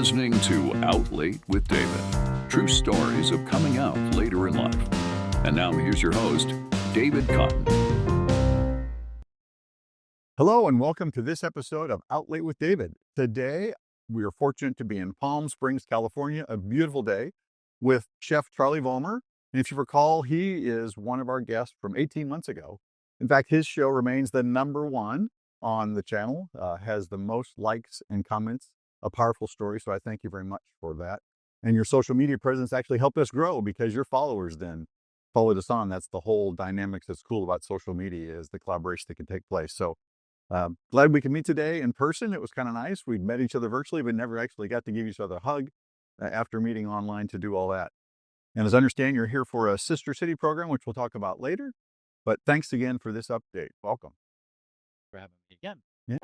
listening to Out Late with David. True stories of coming out later in life. And now here's your host, David Cotton. Hello and welcome to this episode of Out Late with David. Today, we are fortunate to be in Palm Springs, California, a beautiful day with Chef Charlie Vollmar. And if you recall, he is one of our guests from 18 months ago. In fact, his show remains the #1 on the channel, has the most likes and comments, a powerful story. So I thank you very much for that. And your social media presence actually helped us grow because your followers then followed us on. That's the whole dynamics that's cool about social media, is the collaboration that can take place. So glad we can meet today in person. It was kind of nice. We'd met each other virtually, but never actually got to give each other a hug after meeting online to do all that. And as I understand, you're here for a Sister City program, which we'll talk about later. But thanks again for this update. Welcome. For having me again. Yeah.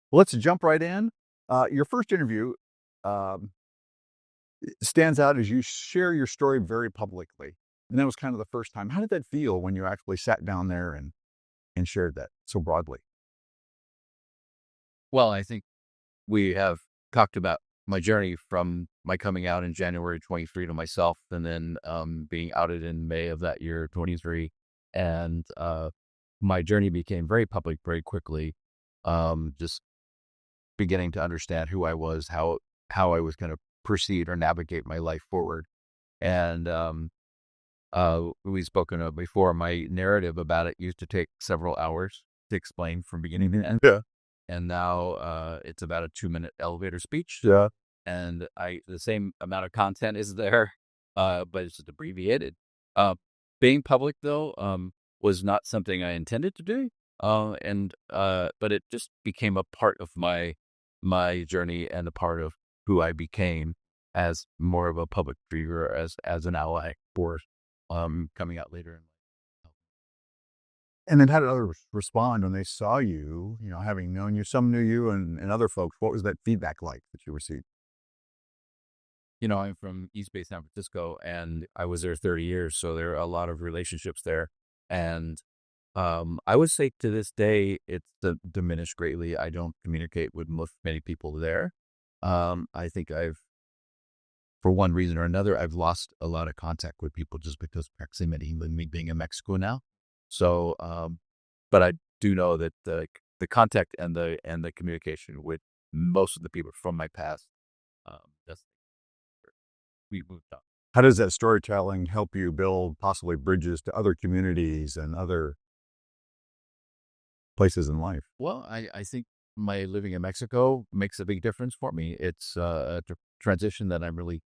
Let's jump right in. Your first interview stands out as you share your story very publicly. And that was kind of the first time. How did that feel when you actually sat down there and shared that so broadly? Well, I think we have talked about my journey from my coming out in January 23 to myself, and then being outed in May of that year, 23. And my journey became very public very quickly, just beginning to understand who I was, how I was going to proceed or navigate my life forward. And we've spoken of before, my narrative about it used to take several hours to explain from beginning to end. Yeah. And now it's about a 2-minute elevator speech. Yeah. And the same amount of content is there, but it's just abbreviated. Being public, though, was not something I intended to do. But it just became a part of my journey and a part of who I became as more of a public figure, as an ally for coming out later in life. And then how did others respond when they saw you, having known you? Some knew you and other folks. What was that feedback like that you received? I'm from East Bay, San Francisco, and I was there 30 years. So there are a lot of relationships there. And I would say to this day, it's diminished greatly. I don't communicate with many people there. I think for one reason or another, I've lost a lot of contact with people just because proximity, me being in Mexico now. So, but I do know that the contact and the communication with most of the people from my past, we moved on. How does that storytelling help you build possibly bridges to other communities and other places in life? Well, I think my living in Mexico makes a big difference for me. It's a transition that I'm really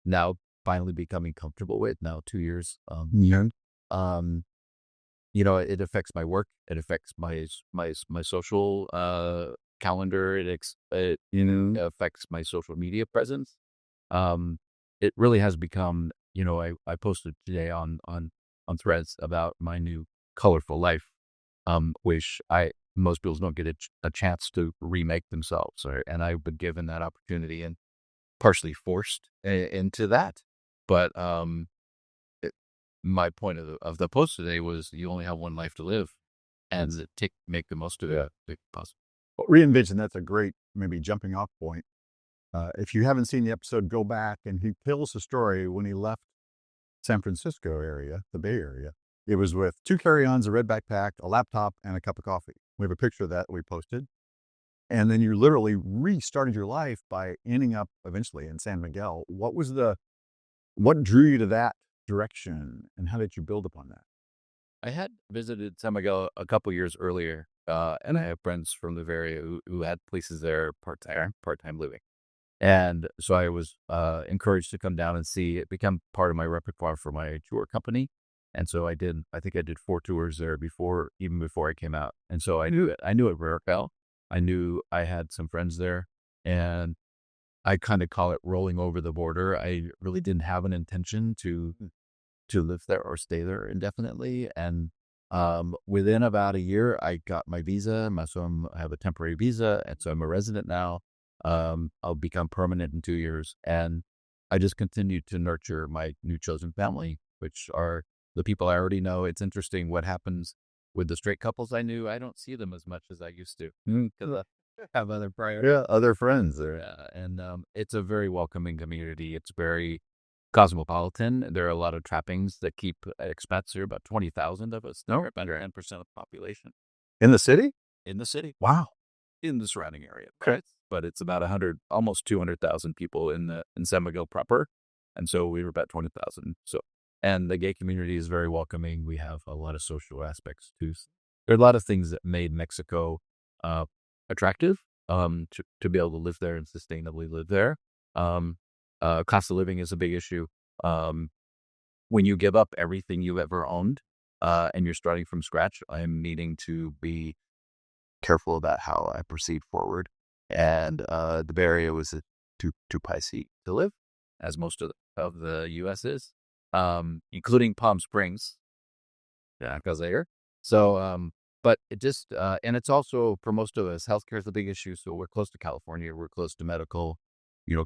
now finally becoming comfortable with. Now 2 years. Yeah. It affects my work. It affects my social calendar. It affects my social media presence. It really has become, I posted today on Threads about my new colorful life, which most people don't get a chance to remake themselves. And I've been given that opportunity and partially forced into that. But my point of the post today was you only have one life to live, and make the most of it if possible. Well, reinvention, that's a great maybe jumping off point. If you haven't seen the episode, go back, and he tells the story when he left San Francisco area, the Bay Area. It was with 2 carry-ons, a red backpack, a laptop, and a cup of coffee. We have a picture of that we posted. And then you literally restarted your life by ending up eventually in San Miguel. What drew you to that direction, and how did you build upon that? I had visited San Miguel a couple years earlier, and I have friends from the area who had places there part-time living. And so I was encouraged to come down and see it become part of my repertoire for my tour company. And so I think I did 4 tours there even before I came out. And so I knew it very well. I knew I had some friends there, and I kind of call it rolling over the border. I really didn't have an intention to live there or stay there indefinitely. And within about a year, I got my visa. So I have a temporary visa, and so I'm a resident now. I'll become permanent in 2 years. And I just continued to nurture my new chosen family. which are the people I already know. It's interesting what happens with the straight couples I knew. I don't see them as much as I used to because I have other priorities. Yeah, other friends there. Yeah, and it's a very welcoming community. It's very cosmopolitan. There are a lot of trappings that keep expats here. About 20,000 of us. No, about 10% of the population In the city? in the city, Wow. in the surrounding area. Okay. But it's about 100, almost 200,000 people in San Miguel proper, and so we were about 20,000. So, and the gay community is very welcoming. We have a lot of social aspects too. There are a lot of things that made Mexico attractive. To be able to live there and sustainably live there. Cost of living is a big issue. When you give up everything you've ever owned, and you're starting from scratch, I'm needing to be careful about how I proceed forward. And the Bay Area was too pricey to live, as most of the U.S. is, including Palm Springs. Yeah, because there. So, but it just, and it's also, for most of us, healthcare is a big issue. So we're close to California. We're close to medical,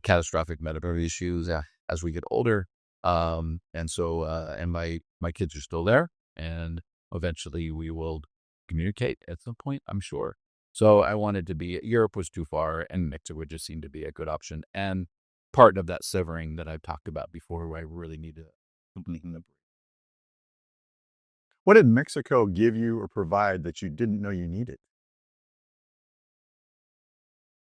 catastrophic medical issues as we get older. And so, and my kids are still there, and eventually we will communicate at some point, I'm sure. So I wanted to Europe was too far, and Mexico just seemed to be a good option. And part of that severing that I've talked about before, where I really need to completely break. What did Mexico give you or provide that you didn't know you needed?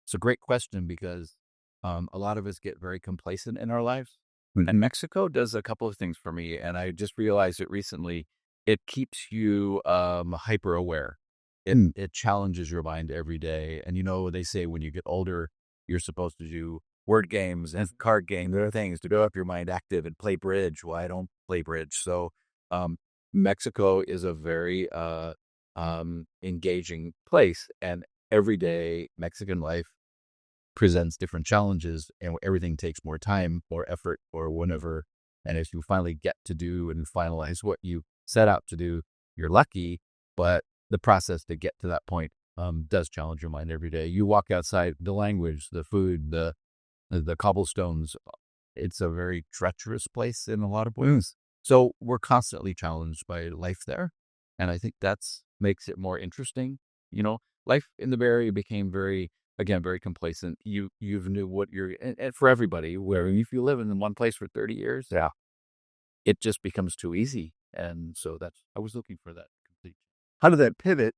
It's a great question because a lot of us get very complacent in our lives. And Mexico does a couple of things for me, and I just realized it recently. It keeps you hyper aware. It challenges your mind every day. And they say when you get older, you're supposed to do word games and card games, other things to keep your mind active and play bridge. Well, I don't play bridge. So Mexico is a very engaging place, and every day Mexican life presents different challenges, and everything takes more time, more effort, or whatever. And if you finally get to do and finalize what you set out to do, you're lucky. But the process to get to that point does challenge your mind every day. You walk outside, the language, the food, the cobblestones. It's a very treacherous place in a lot of ways. So we're constantly challenged by life there, and I think that's makes it more interesting. Life in the Bay Area became very complacent. You knew what and for everybody, where if you live in one place for 30 years, it just becomes too easy. And so I was looking for that complete. How did that pivot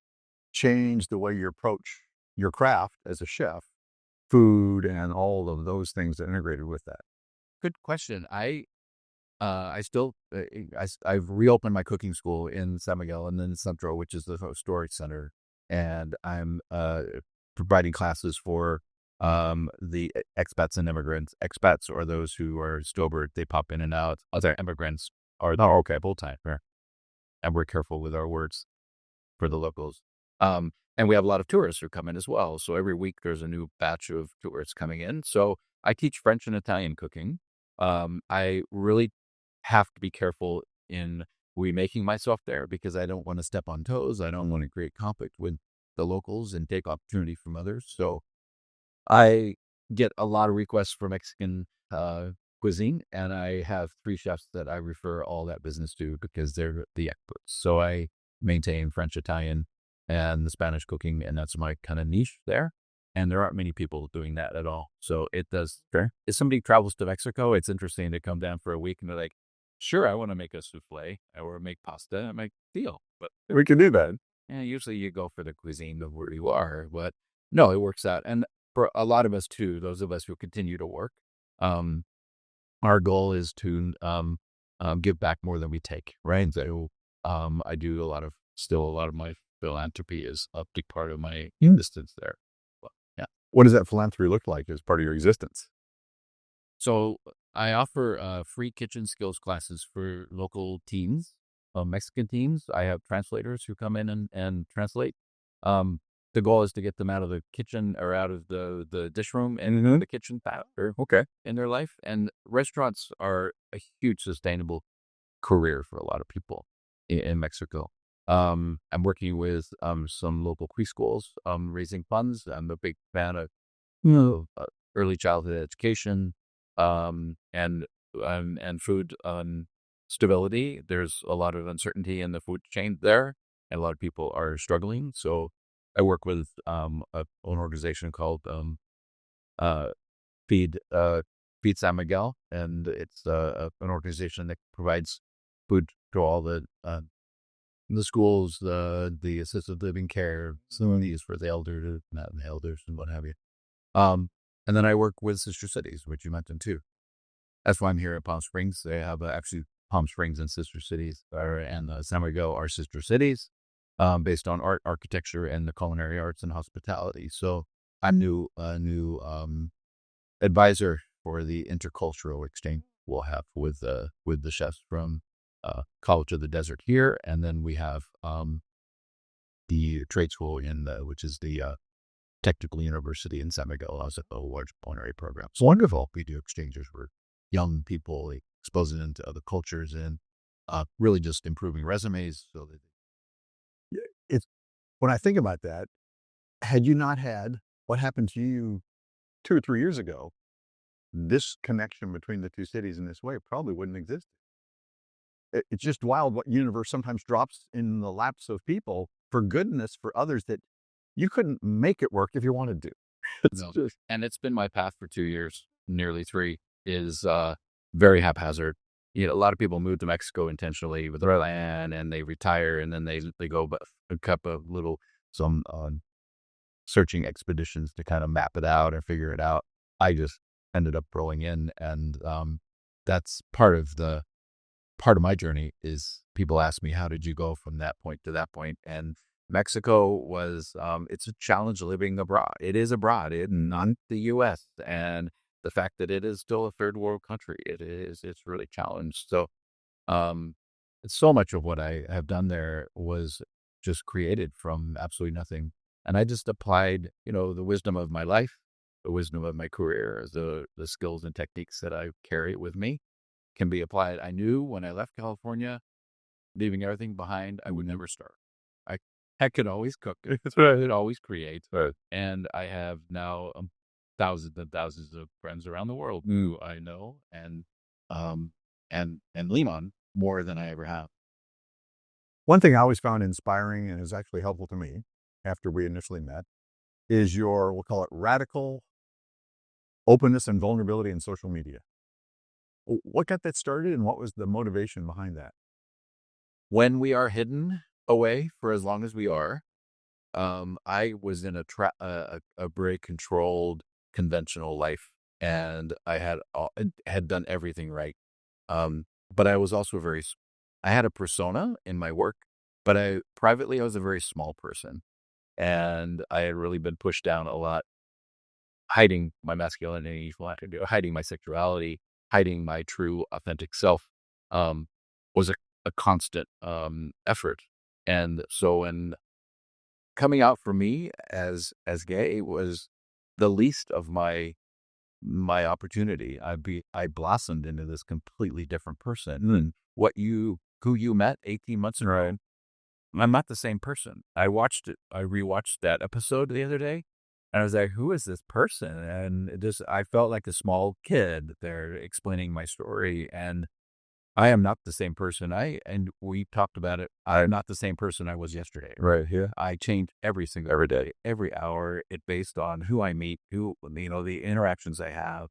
change the way you approach your craft as a chef, food, and all of those things that integrated with that? Good question. I've reopened my cooking school in San Miguel and then Centro, which is the storage center, and I'm providing classes for the expats and immigrants. Expats are those who are stillbirth; they pop in and out. Other immigrants are full time, and we're careful with our words for the locals. And we have a lot of tourists who come in as well. So every week there's a new batch of tourists coming in. So I teach French and Italian cooking. I really have to be careful in remaking myself there because I don't want to step on toes. I don't want to create conflict with the locals and take opportunity from others. So I get a lot of requests for Mexican cuisine, and I have 3 chefs that I refer all that business to because they're the experts. So I maintain French, Italian, and the Spanish cooking, and that's my kind of niche there. And there aren't many people doing that at all. So it does. Sure. If somebody travels to Mexico, it's interesting to come down for a week and they're like, sure, I want to make a souffle or make pasta. I'm like, deal. But We can do that. usually you go for the cuisine of where you are. But no, it works out. And for a lot of us too, those of us who continue to work, our goal is to give back more than we take, right? So I do a lot of my philanthropy is a big part of my existence there. What does that philanthropy look like as part of your existence? So I offer free kitchen skills classes for local teams, Mexican teams. I have translators who come in and translate. The goal is to get them out of the kitchen or out of the dish room and the kitchen faster in their life. And restaurants are a huge sustainable career for a lot of people in Mexico. I'm working with some local preschools, raising funds. I'm a big fan of early childhood education and food stability. There's a lot of uncertainty in the food chain there, and a lot of people are struggling. So I work with an organization called uh, Feed Feed San Miguel, and it's an organization that provides food to all the schools, the assisted living care, facilities for the elders, not the elders, and what have you. And then I work with sister cities, which you mentioned too. That's why I'm here at Palm Springs. They have actually Palm Springs and sister cities, and San Miguel are sister cities, based on art, architecture, and the culinary arts and hospitality. So I'm a new advisor for the intercultural exchange we'll have with the chefs from College of the Desert here, and then we have the trade school which is the Technical University in San Miguel has a large culinary program. It's wonderful. We do exchanges where young people exposing them to other cultures and really just improving resumes. So that It's when I think about that, had you not had what happened to you 2 or 3 years ago, this connection between the two cities in this way probably wouldn't exist. It's just wild what universe sometimes drops in the laps of people for goodness for others that you couldn't make it work if you wanted to. And it's been my path for 2 years, nearly 3, is very haphazard. A lot of people move to Mexico intentionally with their land, and they retire, and then they go a couple of some searching expeditions to kind of map it out and figure it out. I just ended up rolling in, and that's part of my journey. Is people ask me, how did you go from that point to that point? And Mexico was it's a challenge living abroad. It is abroad, not the U.S., and the fact that it is still a third world country, it's really challenged. So so much of what I have done there was just created from absolutely nothing, and I just applied the wisdom of my life, the wisdom of my career, the skills and techniques that I carry with me can be applied. I knew when I left California, leaving everything behind, I would never starve. I could always cook. I could always create. And I have now thousands and thousands of friends around the world who I know and lean on more than I ever have. One thing I always found inspiring and is actually helpful to me after we initially met is we'll call it radical openness and vulnerability in social media. What got that started, and what was the motivation behind that? When we are hidden away for as long as we are, I was in a very controlled, conventional life, and I had done everything right. But I was also I had a persona in my work, but privately I was a very small person, and I had really been pushed down a lot, hiding my masculinity, hiding my sexuality, hiding my true, authentic self, was a constant effort. And so when coming out for me as gay was the least of my opportunity. I blossomed into this completely different person. And who you met 18 months ago, I'm not the same person. I rewatched that episode the other day, and I was like, who is this person? And I felt like a small kid there explaining my story, and I am not the same person. And we talked about it. I'm not the same person I was yesterday. Right here. I change every day, every hour. It based on who I meet, the interactions I have,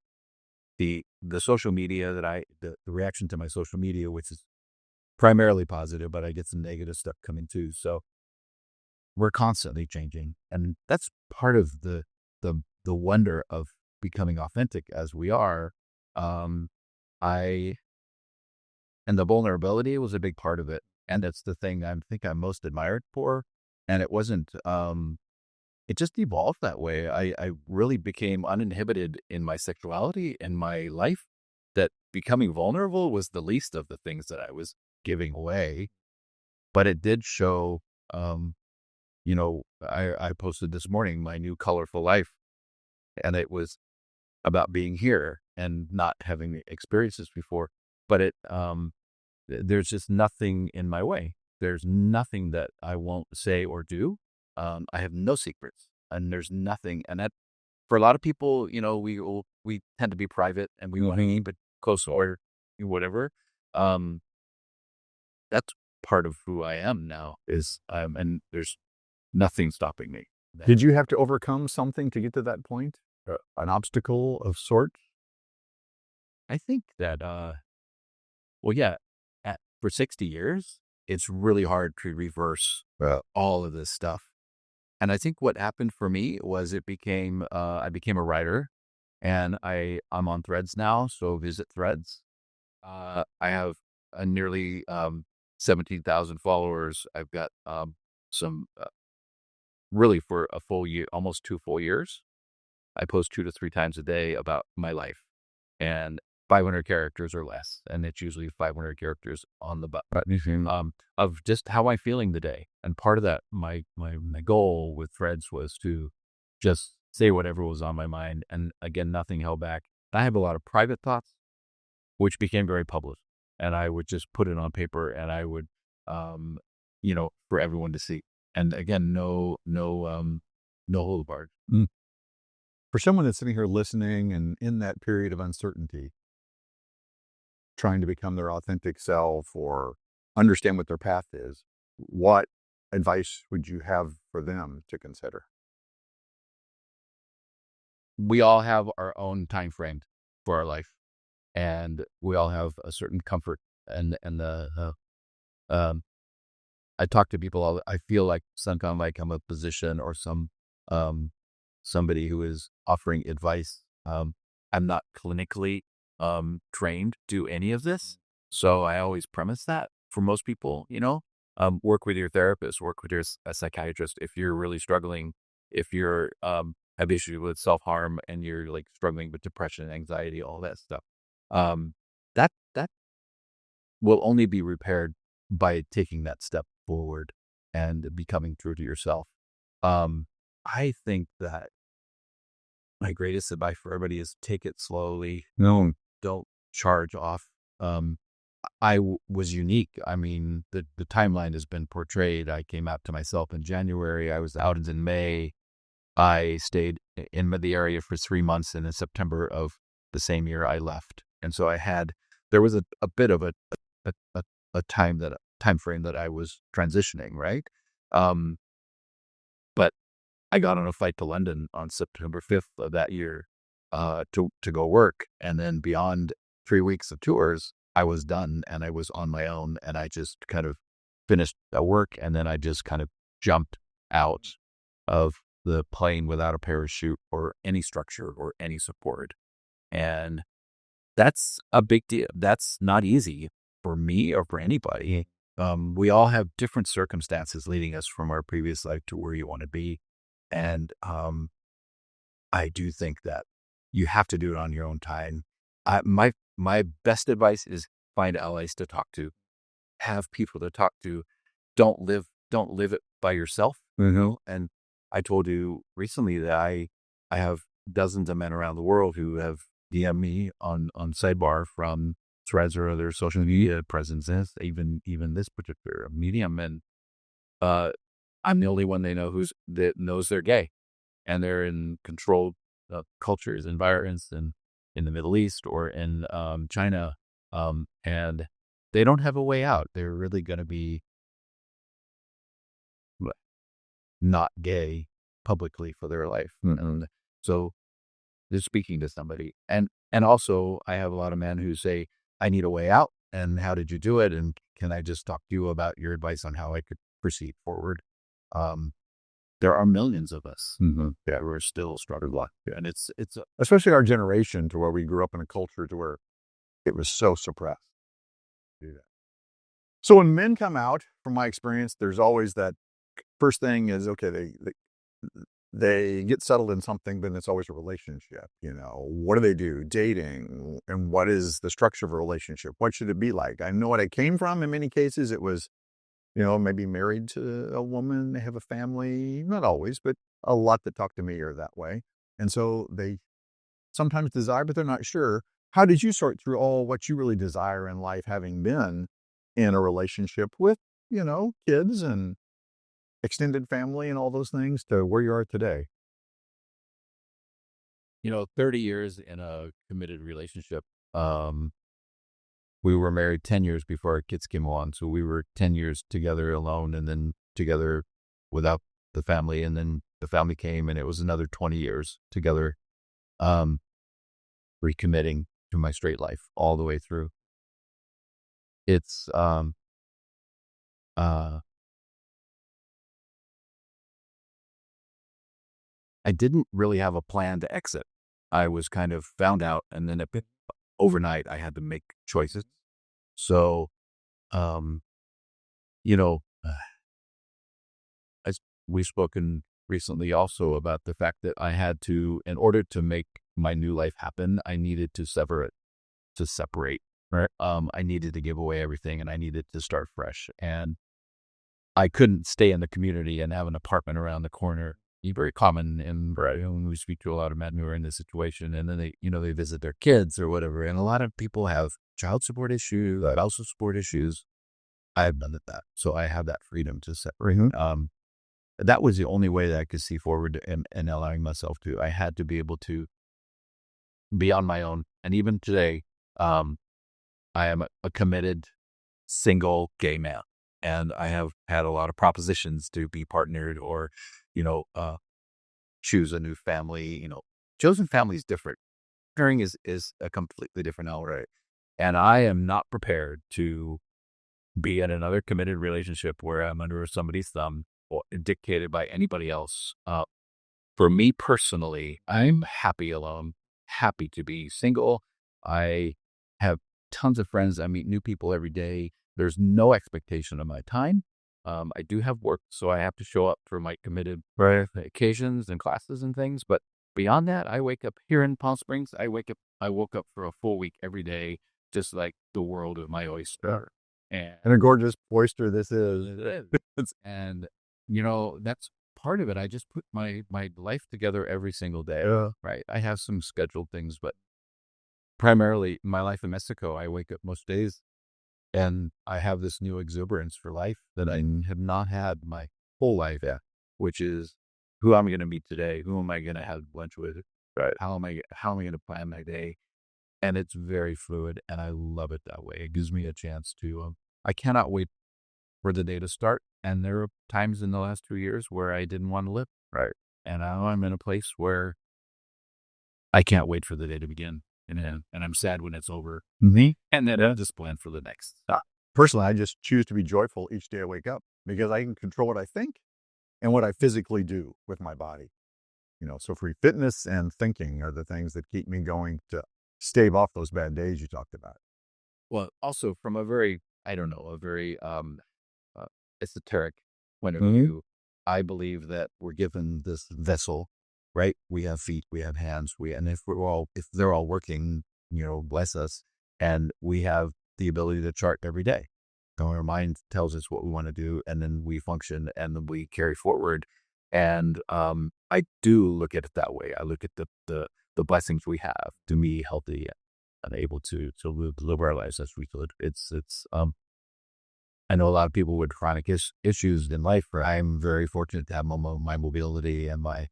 the social media the reaction to my social media, which is primarily positive, but I get some negative stuff coming too. So we're constantly changing, and that's part of the wonder of becoming authentic as we are. And the vulnerability was a big part of it. And that's the thing I think I'm most admired for. And it wasn't, it just evolved that way. I really became uninhibited in my sexuality and my life, that becoming vulnerable was the least of the things that I was giving away. But it did show, I posted this morning my new colorful life, and it was about being here and not having experienced this before. But there's just nothing in my way. There's nothing that I won't say or do. I have no secrets, and there's nothing. And that, for a lot of people, we tend to be private, and we want to keep it close or whatever. that's part of who I am now is, and there's nothing stopping me. Did you have to overcome something to get to that point? An obstacle of sorts? I think that, well, yeah, for 60 years, it's really hard to reverse all of this stuff. And I think what happened for me was I became a writer, and I'm on Threads now. So visit Threads. I have a nearly 17,000 followers. I've got some really for a full year, almost 2 full years. I post 2 to 3 times a day about my life, and 500 characters or less, and it's usually 500 characters on the of just how I'm feeling the day. And part of that, my goal with Threads was to just say whatever was on my mind, and again, nothing held back. I have a lot of private thoughts, which became very public, and I would just put it on paper, and I would, for everyone to see. And again, no hold barred. For someone that's sitting here listening and in that period of uncertainty, trying to become their authentic self or understand what their path is, what advice would you have for them to consider? We all have our own time frame for our life, and we all have a certain comfort. And I talk to people. I feel like sometimes like I'm a position or somebody who is offering advice. I'm not clinically trained to do any of this. So I always premise that for most people, work with your therapist, work with a psychiatrist. If you're really struggling, if you're have issues with self-harm and you're like struggling with depression, anxiety, all that stuff, that will only be repaired by taking that step forward and becoming true to yourself. I think that my greatest advice for everybody is take it slowly. No. Don't charge off. I was unique. I mean, the timeline has been portrayed. I came out to myself in January. I was out in May. I stayed in the area for 3 months, and in September of the same year, I left. And so there was a bit of a time frame that I was transitioning, right? But I got on a flight to London on September 5th of that year to go work. And then beyond 3 weeks of tours, I was done and I was on my own, and I just kind of finished that work. And then I just kind of jumped out of the plane without a parachute or any structure or any support. And that's a big deal. That's not easy for me or for anybody. We all have different circumstances leading us from our previous life to where you want to be. And I do think that you have to do it on your own time. My best advice is find allies to talk to, have people to talk to. Don't live it by yourself. And I told you recently that I have dozens of men around the world who have DM'd me on Sidebar from Threads or other social media presences, even this particular medium. And I'm the only one they know that knows they're gay, and they're in controlled cultures, environments, in the Middle East or in China, and they don't have a way out. They're really going to be not gay publicly for their life. And so they're speaking to somebody. And also I have a lot of men who say, I need a way out. And how did you do it? And can I just talk to you about your advice on how I could proceed forward? There are millions of us who are still struggling. And it's especially our generation, to where we grew up in a culture to where it was so suppressed. So when men come out, from my experience, there's always that first thing is, okay, they get settled in something, then it's always a relationship. What do they do? Dating. And what is the structure of a relationship? What should it be like? I know what I came from. In many cases, it was, maybe married to a woman, they have a family, not always, but a lot that talk to me are that way. And so they sometimes desire, but they're not sure. How did you sort through all what you really desire in life, having been in a relationship with, kids and extended family and all those things, to where you are today? 30 years in a committed relationship. we were married 10 years before our kids came along. So we were 10 years together alone and then together without the family. And then the family came and it was another 20 years together, recommitting to my straight life all the way through. It's, I didn't really have a plan to exit. I was kind of found out, and then overnight I had to make choices. So, you know, we've spoken recently also about the fact that I had to, in order to make my new life happen, I needed to separate. Right. I needed to give away everything, and I needed to start fresh. And I couldn't stay in the community and have an apartment around the corner. It's very common when we speak to a lot of men who are in this situation, and then they visit their kids or whatever. And a lot of people have child support issues, spousal support issues. I have none of that. So I have that freedom to separate. Mm-hmm. That was the only way that I could see forward and allowing myself to. I had to be able to be on my own. And even today, I am a committed single gay man. And I have had a lot of propositions to be partnered or, choose a new family. Chosen family is different. Pairing is a completely different outright. And I am not prepared to be in another committed relationship where I'm under somebody's thumb or dictated by anybody else. For me personally, I'm happy alone, happy to be single. I have tons of friends. I meet new people every day. There's no expectation of my time. I do have work, so I have to show up for my committed occasions and classes and things. But beyond that, I wake up here in Palm Springs. I woke up for a full week every day, just like the world of my oyster. And a gorgeous oyster this is. And, that's part of it. I just put my life together every single day. Right. I have some scheduled things, but primarily my life in Mexico, I wake up most days and I have this new exuberance for life that I have not had my whole life, which is who I'm going to meet today. Who am I going to have lunch with? Right. How am I going to plan my day? And it's very fluid, and I love it that way. It gives me a chance to, I cannot wait for the day to start. And there are times in the last 2 years where I didn't want to live. Right. And now I'm in a place where I can't wait for the day to begin. And I'm sad when it's over. Mm-hmm. And then I just plan for the next. Personally, I just choose to be joyful each day I wake up because I can control what I think and what I physically do with my body. So for fitness and thinking are the things that keep me going to stave off those bad days you talked about. Well, also from a very esoteric point of view, I believe that we're given this vessel, right? We have feet, we have hands, and if they're all working, bless us, and we have the ability to chart every day. Our mind tells us what we want to do, and then we function, and then we carry forward. And I do look at it that way. I look at the blessings we have to be healthy and able to live our lives as we could. I know a lot of people with chronic issues in life. I'm very fortunate to have my mobility and my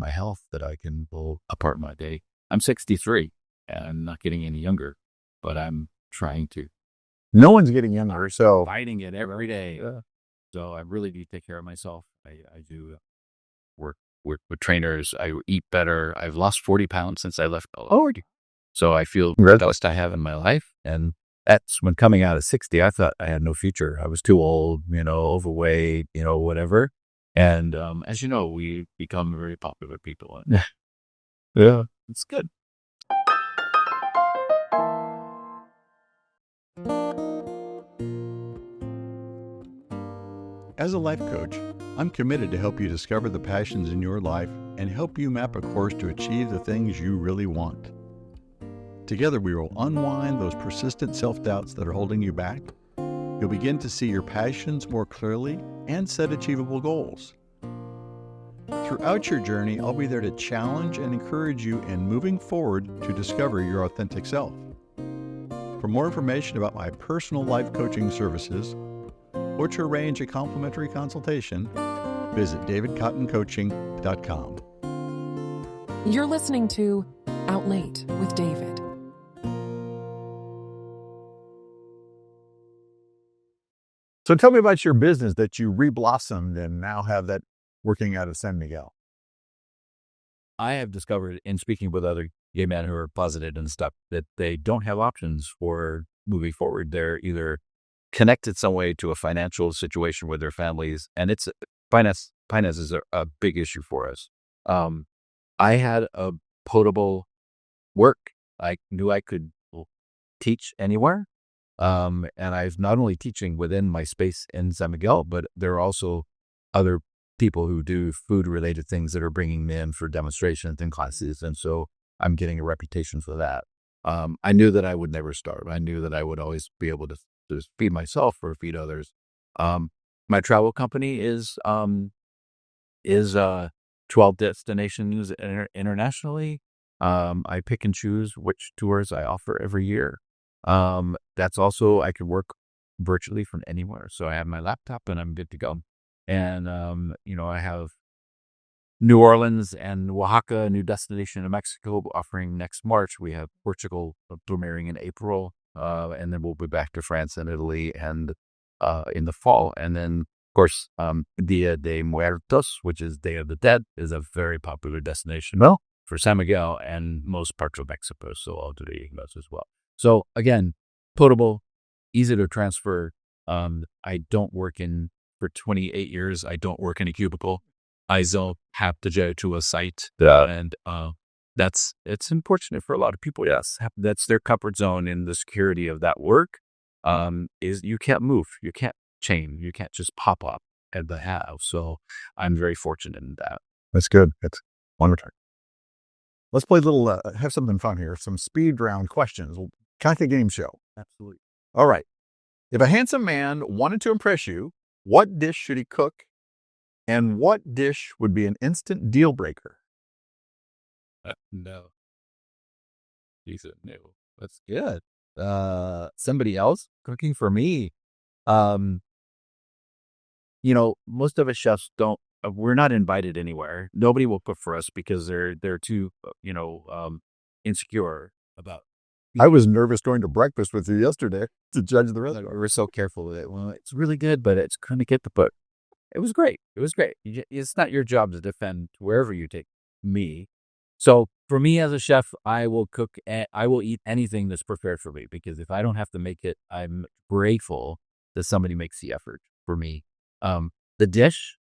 health that I can pull apart my day. I'm 63 and I'm not getting any younger, but I'm trying to. No one's getting younger, so fighting it every day. Yeah. So I really do take care of myself. I do work with trainers. I eat better. I've lost 40 pounds since I left. So I feel the best I have in my life. And that's when coming out at 60, I thought I had no future. I was too old, overweight, whatever. And as you know, we become very popular people. Yeah, it's good. As a life coach, I'm committed to help you discover the passions in your life and help you map a course to achieve the things you really want. Together, we will unwind those persistent self-doubts that are holding you back. You'll begin to see your passions more clearly and set achievable goals. Throughout your journey, I'll be there to challenge and encourage you in moving forward to discover your authentic self. For more information about my personal life coaching services, or to arrange a complimentary consultation, visit davidcottoncoaching.com. You're listening to Out Late with David. So tell me about your business that you reblossomed and now have that working out of San Miguel. I have discovered in speaking with other gay men who are closeted and stuff that they don't have options for moving forward. They're either connected some way to a financial situation with their families, and it's finances are a big issue for us. I had a potable work. I knew I could teach anywhere. And I've not only teaching within my space in San Miguel, but there are also other people who do food related things that are bringing me in for demonstrations and classes. And so I'm getting a reputation for that. I knew that I would never starve. I knew that I would always be able to feed myself or feed others. My travel company is 12 destinations internationally. I pick and choose which tours I offer every year. That's also, I could work virtually from anywhere. So I have my laptop and I'm good to go. And, I have New Orleans and Oaxaca, a new destination in Mexico, offering next March. We have Portugal premiering in April. And then we'll be back to France and Italy and in the fall. And then, of course, Dia de Muertos, which is Day of the Dead, is a very popular destination for San Miguel and most parts of Mexico. So I'll do the as well. So again, potable, easy to transfer. I don't work for 28 years. I don't work in a cubicle. I don't have to go to a site. And it's unfortunate for a lot of people. Yes. That's their comfort zone in the security of that work. Is you can't move. You can't change. You can't just pop up at the house. So I'm very fortunate in that. That's good. It's wonderful. Let's play a little, have something fun here. Some speed round questions. Kind of like a game show. Absolutely. All right. If a handsome man wanted to impress you, what dish should he cook? And what dish would be an instant deal breaker? No. He said no. That's good. Somebody else cooking for me. Most of us chefs don't. We're not invited anywhere. Nobody will cook for us because they're too insecure about. I was nervous going to breakfast with you yesterday to judge the restaurant. We were so careful with it. Well, it's really good, but it's going to get the book. It was great. It was great. It's not your job to defend wherever you take me. So for me as a chef, I will cook. I will eat anything that's prepared for me because if I don't have to make it, I'm grateful that somebody makes the effort for me. The dish,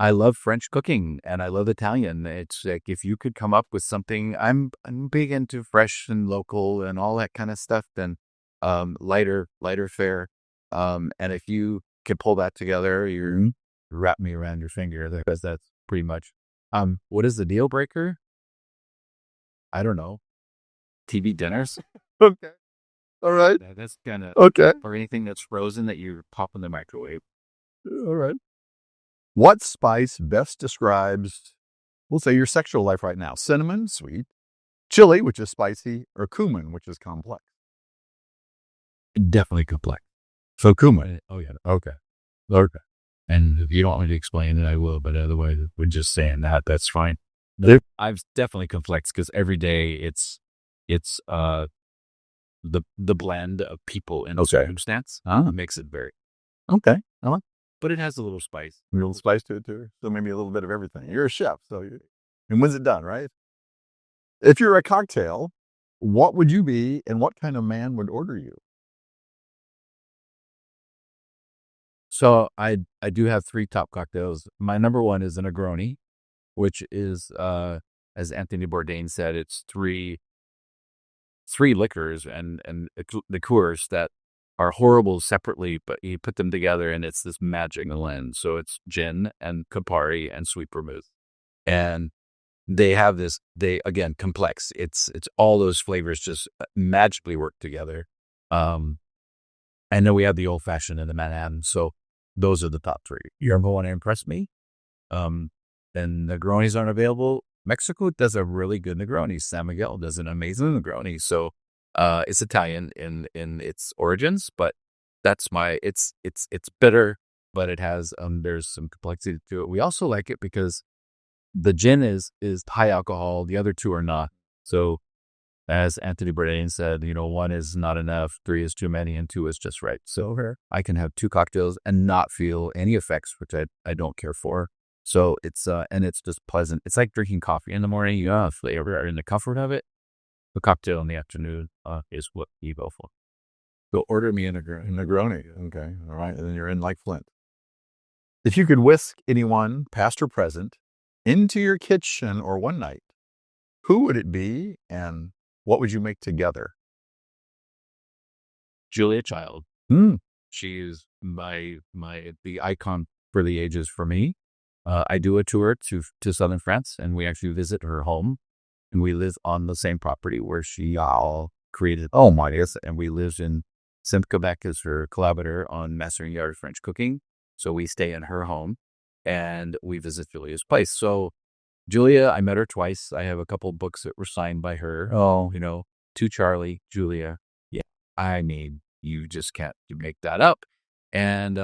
I love French cooking and I love Italian. It's like if you could come up with something, I'm big into fresh and local and all that kind of stuff. Then lighter fare. And if you can pull that together, you wrap me around your finger because that's pretty much. What is the deal breaker? I don't know. TV dinners. Okay. All right. That's kind of okay. Or anything that's frozen that you pop in the microwave. All right. What spice best describes, we'll say, your sexual life right now? Cinnamon, sweet, chili, which is spicy, or cumin, which is complex? Definitely complex. So cumin. Oh, yeah. Okay. And if you don't want me to explain it, I will. But otherwise, we're just saying that's fine. I'm definitely complex because every day it's the blend of people and circumstance makes it very okay. But it has a little spice. A little spice to it too. So maybe a little bit of everything. You're a chef, and when's it done, right? If you're a cocktail, what would you be, and what kind of man would order you? So I do have 3 top cocktails. My number 1 is a Negroni, which is, as Anthony Bourdain said, it's three liquors and liqueurs that are horrible separately, but you put them together and it's this magic blend. So it's gin and Campari and sweet vermouth, and they have this. Again, complex. It's all those flavors just magically work together. I know we have the old fashioned and the Manhattan, so those are the top 3. You ever want to impress me? And Negronis aren't available. Mexico does a really good Negroni. San Miguel does an amazing Negroni. So it's Italian in its origins, but that's it's bitter, but it has there's some complexity to it. We also like it because the gin is high alcohol. The other 2 are not. So as Anthony Bourdain said, one is not enough, 3 is too many, and 2 is just right. So I can have 2 cocktails and not feel any effects, which I don't care for. So it's and it's just pleasant. It's like drinking coffee in the morning. You have flavor in the comfort of it. The cocktail in the afternoon is what you go for. So order me a Negroni. Okay. All right. And then you're in like Flint. If you could whisk anyone, past or present, into your kitchen or one night, who would it be and what would you make together? Julia Child. Mm. She is the icon for the ages for me. I do a tour to southern France, and we actually visit her home, and we live on the same property where she created. Oh my goodness! And we lived in Quebec as her collaborator on Mastering the Art of French Cooking. So we stay in her home, and we visit Julia's place. So Julia, I met her twice. I have a couple books that were signed by her. Oh, to Charlie, Julia. Yeah, I mean, you just can't make that up. And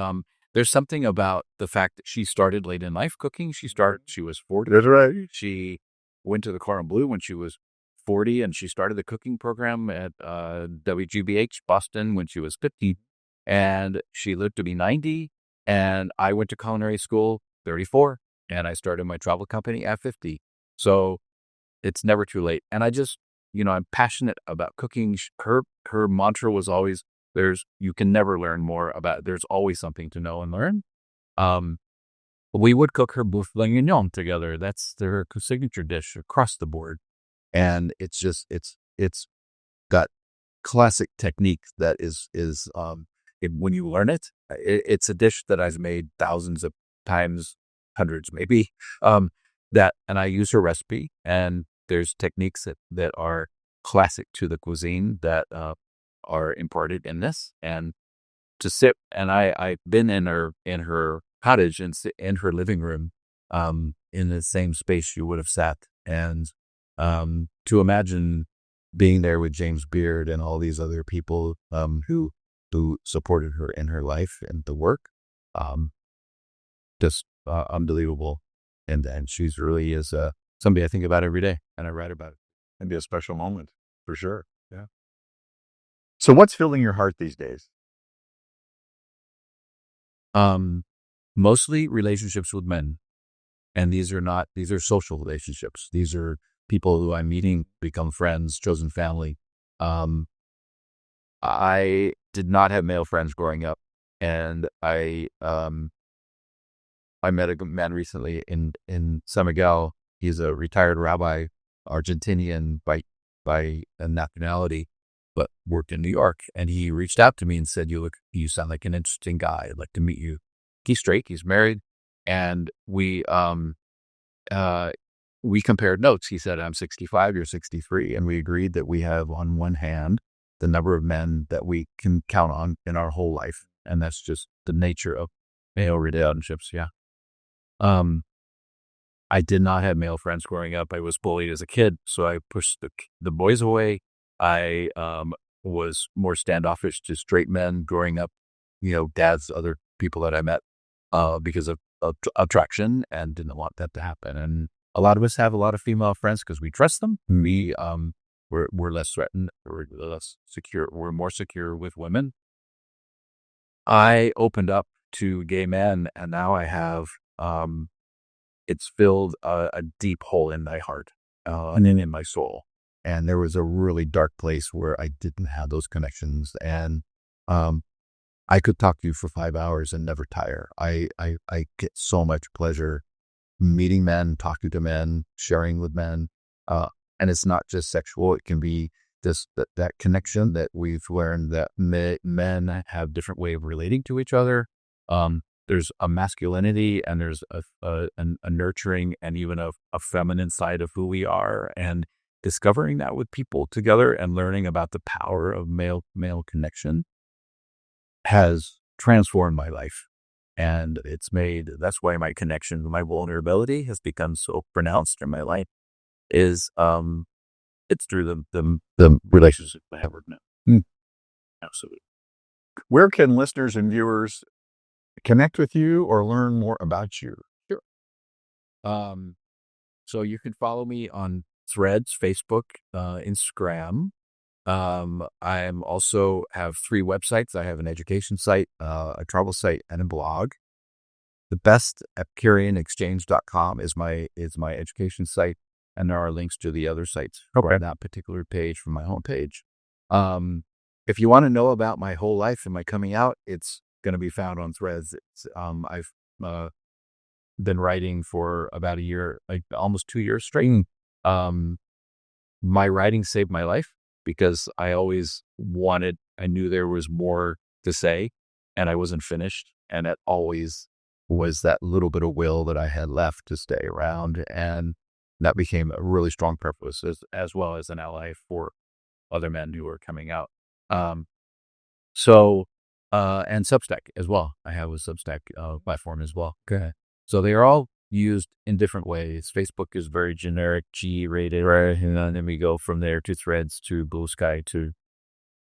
there's something about the fact that she started late in life cooking. She was 40. That's right. She went to the Cordon Bleu when she was 40, and she started the cooking program at WGBH Boston when she was 50, and she lived to be 90. And I went to culinary school 34, and I started my travel company at 50. So it's never too late. And I just, I'm passionate about cooking. Her mantra was always, you can never learn more about, there's always something to know and learn. We would cook her bouffe bourguignon together. That's her signature dish across the board. And it's got classic technique that is when you learn it, it's a dish that I've made thousands of times, hundreds maybe, and I use her recipe, and there's techniques that are classic to the cuisine that are imparted in this. And to sit, and I've been in her cottage and sit in her living room, in the same space you would have sat, and to imagine being there with James Beard and all these other people who supported her in her life and the work, just unbelievable. And she's really is somebody I think about every day, and I write about it. It'd be a special moment for sure. Yeah. So what's filling your heart these days? Mostly relationships with men. And these are social relationships. These are people who I'm meeting, become friends, chosen family. I did not have male friends growing up, and I met a man recently in San Miguel. He's a retired rabbi, Argentinian by nationality, but worked in New York. And he reached out to me and said, you sound like an interesting guy. I'd like to meet you. He's straight, he's married. And we compared notes. He said, I'm 65, you're 63. And we agreed that we have on one hand the number of men that we can count on in our whole life. And that's just the nature of male relationships. Yeah. I did not have male friends growing up. I was bullied as a kid, so I pushed the boys away. I was more standoffish to straight men growing up, dads, other people that I met because of attraction, and didn't want that to happen. And a lot of us have a lot of female friends because we trust them. We're less threatened, we're less secure, we're more secure with women. I opened up to gay men, and now I have it's filled a deep hole in my heart and in my soul. And there was a really dark place where I didn't have those connections, and I could talk to you for 5 hours and never tire. I get so much pleasure meeting men, talking to men, sharing with men. And it's not just sexual. It can be that connection that we've learned that men have different way of relating to each other. There's a masculinity, and there's a nurturing, and even a feminine side of who we are, and discovering that with people together and learning about the power of male connection has transformed my life. And that's why my connection, my vulnerability has become so pronounced in my life, is it's through the relationship I have right now. Absolutely. Where can listeners and viewers connect with you or learn more about you? Sure. So you can follow me on Threads, Facebook, Instagram. I'm also have 3 websites. I have an education site, a travel site, and a blog. The best EpicureanExchange.com is my education site, and there are links to the other sites on that particular page from my homepage. If you want to know about my whole life and my coming out, it's going to be found on Threads. I've been writing for about a year, like almost 2 years straight. My writing saved my life because I knew there was more to say and I wasn't finished. And it always was that little bit of will that I had left to stay around. And that became a really strong purpose as well as an ally for other men who are coming out. And Substack as well. I have a Substack platform as well. Okay. So they are all used in different ways. Facebook is very generic, G-rated, right? And then we go from there to Threads, to Blue Sky, to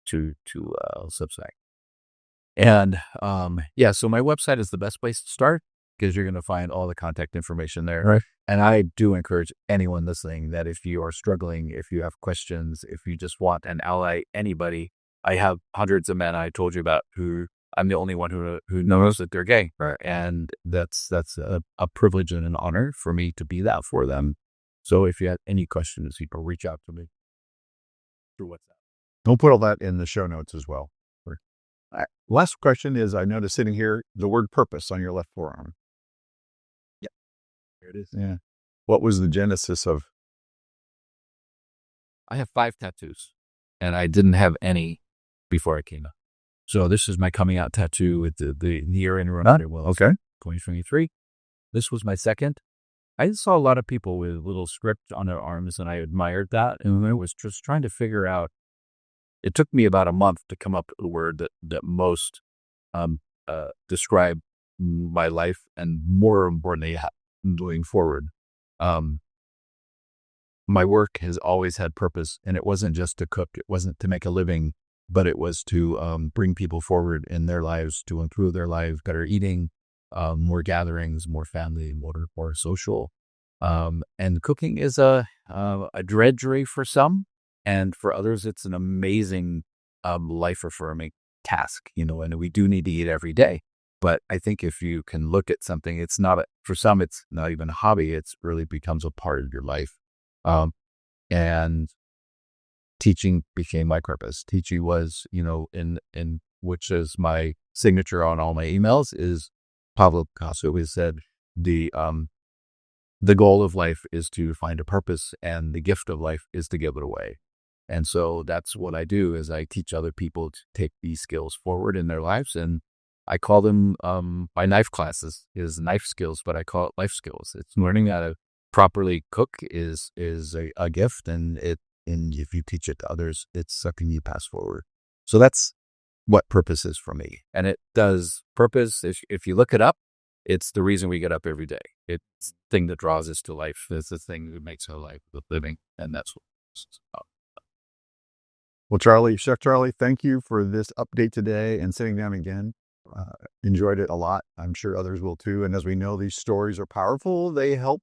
Substack. And so my website is the best place to start because you're going to find all the contact information there. Right. And I do encourage anyone listening that if you are struggling, if you have questions, if you just want an ally, anybody, I have hundreds of men I told you about who I'm the only one who knows that they're gay. Right. And that's a privilege and an honor for me to be that for them. So if you have any questions, you can reach out to me through WhatsApp. We'll put all that in the show notes as well. All right. Last question is, I noticed sitting here, the word purpose on your left forearm. Yep. There it is. Yeah. What was the genesis of? I have 5 tattoos and I didn't have any before I came out. So this is my coming out tattoo with the year in Rwanda. Well, okay. 2023. This was my second. I saw a lot of people with little script on their arms and I admired that. And I was just trying to figure out, it took me about a month to come up with a word that most describe my life and more importantly, going forward. My work has always had purpose, and it wasn't just to cook. It wasn't to make a living, but it was to bring people forward in their lives, to improve their lives, better eating, more gatherings, more family, more social. And cooking is a drudgery for some, and for others, it's an amazing life-affirming task, and we do need to eat every day. But I think if you can look at something, for some, it's not even a hobby. It's really becomes a part of your life. And teaching became my purpose. Teaching was, in which is my signature on all my emails, is Pablo Picasso who said, the goal of life is to find a purpose and the gift of life is to give it away. And so that's what I do, is I teach other people to take these skills forward in their lives. And I call them, my knife classes is knife skills, but I call it life skills. It's learning how to properly cook is a gift, and if you teach it to others, it's something you pass forward. So that's what purpose is for me. And it does purpose. If you look it up, it's the reason we get up every day. It's the thing that draws us to life. It's the thing that makes our life worth living. And that's what it's about. Well, Chef Charlie, thank you for this update today and sitting down again. Enjoyed it a lot. I'm sure others will too. And as we know, these stories are powerful. They help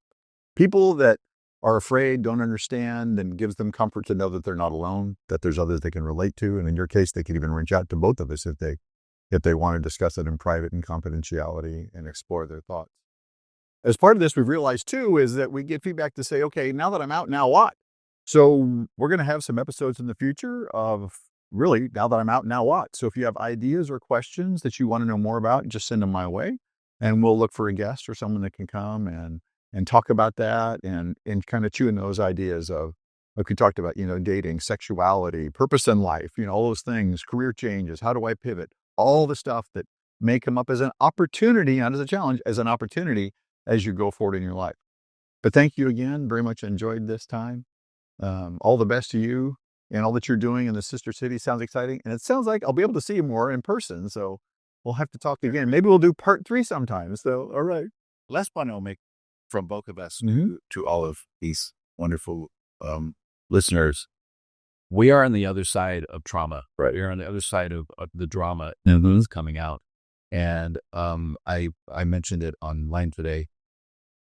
people that are afraid, don't understand, and gives them comfort to know that they're not alone, that there's others they can relate to. And in your case, they could even reach out to both of us if they want to discuss it in private and confidentiality and explore their thoughts. As part of this, we've realized too, is that we get feedback to say, okay, now that I'm out, now what? So we're going to have some episodes in the future of really, now that I'm out, now what? So if you have ideas or questions that you want to know more about, just send them my way and we'll look for a guest or someone that can come and talk about that and kind of chew in those ideas of, like we talked about, dating, sexuality, purpose in life, all those things, career changes, how do I pivot, all the stuff that may come up as an opportunity, not as a challenge, as an opportunity as you go forward in your life. But thank you again. Very much enjoyed this time. All the best to you and all that you're doing in the sister city. Sounds exciting. And it sounds like I'll be able to see you more in person. So we'll have to talk again. Maybe we'll do part 3 sometime. So, all right. Last one I'll make from both of us to all of these wonderful listeners. We are on the other side of trauma. Right. We are on the other side of the drama that's coming out. And I mentioned it online today.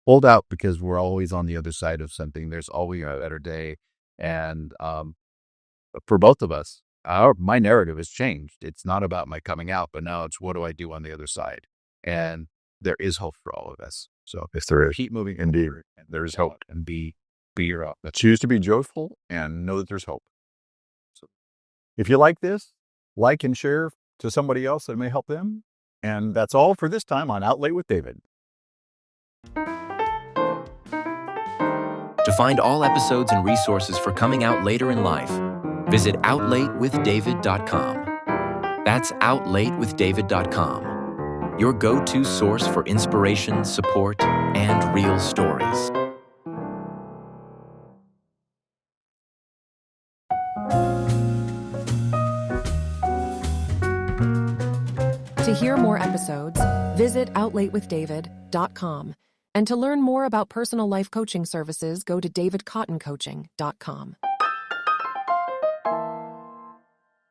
hold out because we're always on the other side of something. There's always a better day. And for both of us, my narrative has changed. It's not about my coming out, but now it's what do I do on the other side? And there is hope for all of us. So Yes, there is. keep moving Indeed. forward and There's hope. and be your own. Choose to be joyful and know that there's hope. So if you like this, like and share to somebody else that may help them. And that's all for this time on Out Late with David. To find all episodes and resources for coming out later in life, visit outlatewithdavid.com. That's outlatewithdavid.com, your go-to source for inspiration, support, and real stories. To hear more episodes, visit outlatewithdavid.com. And to learn more about personal life coaching services, go to davidcottoncoaching.com.